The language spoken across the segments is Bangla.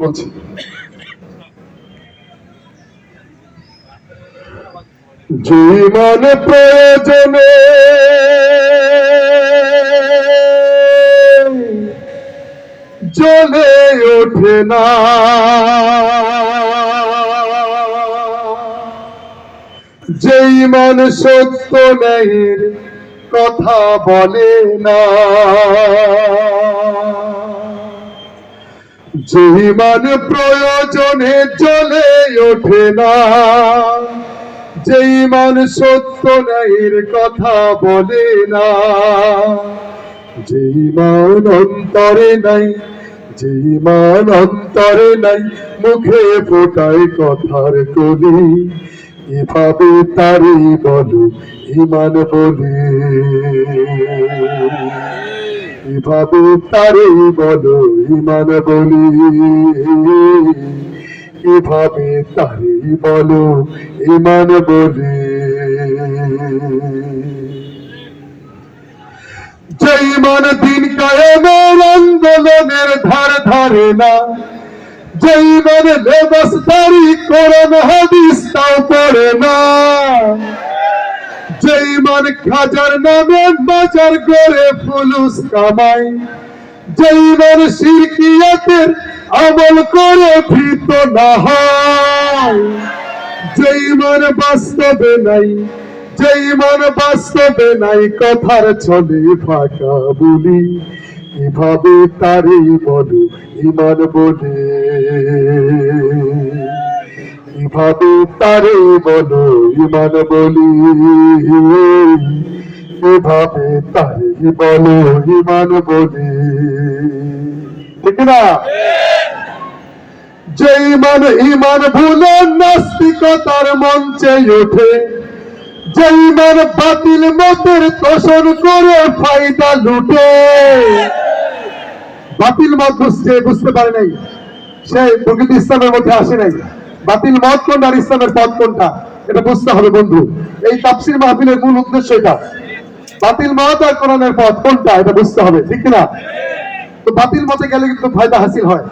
বলছি। যে ইমান প্রয়োজনে জ্বলে ওঠে না, যে ইমান সত্য ন্যায়ের কথা বলে না, যে ইমান প্রয়োজনে জ্বলে ওঠে না, যে ইমান সত্য ন্যায়ের কথা বলে না, যে ইমান অন্তরে নাই, যে ইমান অন্তরে নাই, মুখে ফোটায় কথার কলি, এভাবে তারই বলো ইমান বলে, এভাবে তারই বলো ইমান বলি, এভাবে তারই বলো ইমান বলে। যে ইমান দিন কায়েমের আন্দোলনের ধার ধারে না, যে ইমান লেবাসদারি কোরআন হাদিস তাও পড়ে না, যে ইমান খাজার নামে বাজার করে ফুলুস কামায়, যে ইমান শিরকিয়াতের আমল করে ভীত না হয়, যে ইমান বাস্তবে নাই, যে ইমান বাস্তবে নাই, কথার ছলে ফাঁকা বলি, এভাবে তারই বলো ইমান বলে, এভাবে তারে বলো ইমান বলি, এভাবে তারে বলো ইমান বলি, ঠিক না? যে ইমান ইমান ভুলে নাস্তিকতার মঞ্চে ওঠে, যে ইমান বাতিল মতের তোষণ করে ফায়দা লুটে, বাতিল মত বুঝতে পারে নাই, সে প্রকৃতি ইসলামের মধ্যে আসে নাই। বাতিল মত কোনটা আর ইসলামের পথ কোনটা এটা বুঝতে হবে বন্ধু। এই তাফসীর মাহফিলের মূল উদ্দেশ্য এটা, বাতিল মত আর কোরআনের পথ কোনটা এটা বুঝতে হবে, ঠিক না? তো বাতিল মতে গেলে কিন্তু ফায়দা হাসিল হয়,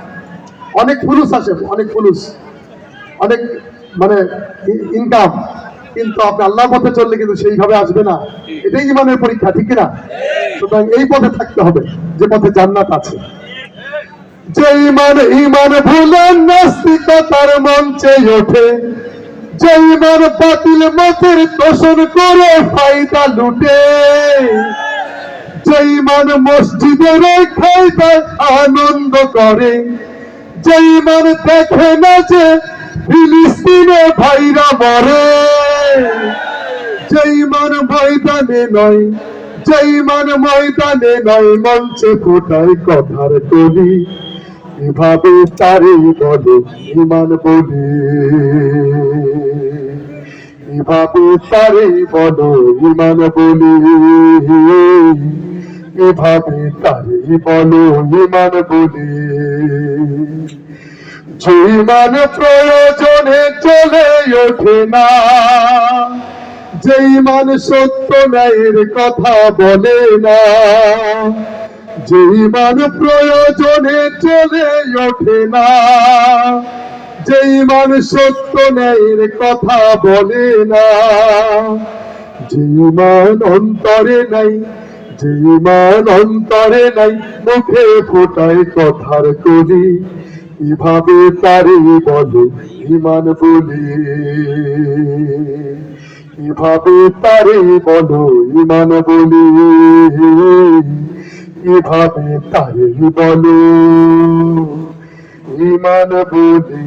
অনেক ফুলুস আসে, অনেক ফুলুস, অনেক মানে ইনকাম, কিন্তু আপনি আল্লাহর পথে চললে কিন্তু সেইভাবে আসবে না। এটাই ইমানের পরীক্ষা, ঠিক না? সুতরাং এই পথে থাকতে হবে যে পথে জান্নাত আছে। যে ইমান ইমান ভুলে নাস্তিকতার মঞ্চে ওঠে, যে ইমান বাতিল মতের তোষণ করে ফায়দা লুটে, যে ইমান মসজিদের খায়দায় আনন্দ করে, যে ইমান দেখে না যে ফিলিস্তিনে ভাইরা মরে, যে ইমান ময়দানে নয়, যে ইমান ময়দানে নয়, মঞ্চে ফোটায় কথার কলি, এভাবে তারই বলো ইমান বলে, এভাবে তারই বলো ইমান বলে, এভাবে তারই বলো ইমান বলে। যে ইমান প্রয়োজনে চলে ওঠে না, যে ইমান সত্য ন্যায়ের কথা বলে না, যে ইমান প্রয়োজনে চলে ওঠে না, যে ইমান সত্য ন্যায়ের কথা বলে না, যে ইমান অন্তরে নাই, যে ইমান অন্তরে নাই, মুখে ফোটায় কথার কলি, এভাবে তারে বলো ইমান বলে, এভাবে তারে বলো ইমান বলে, এভাবে তারে বলো ইমান বলে।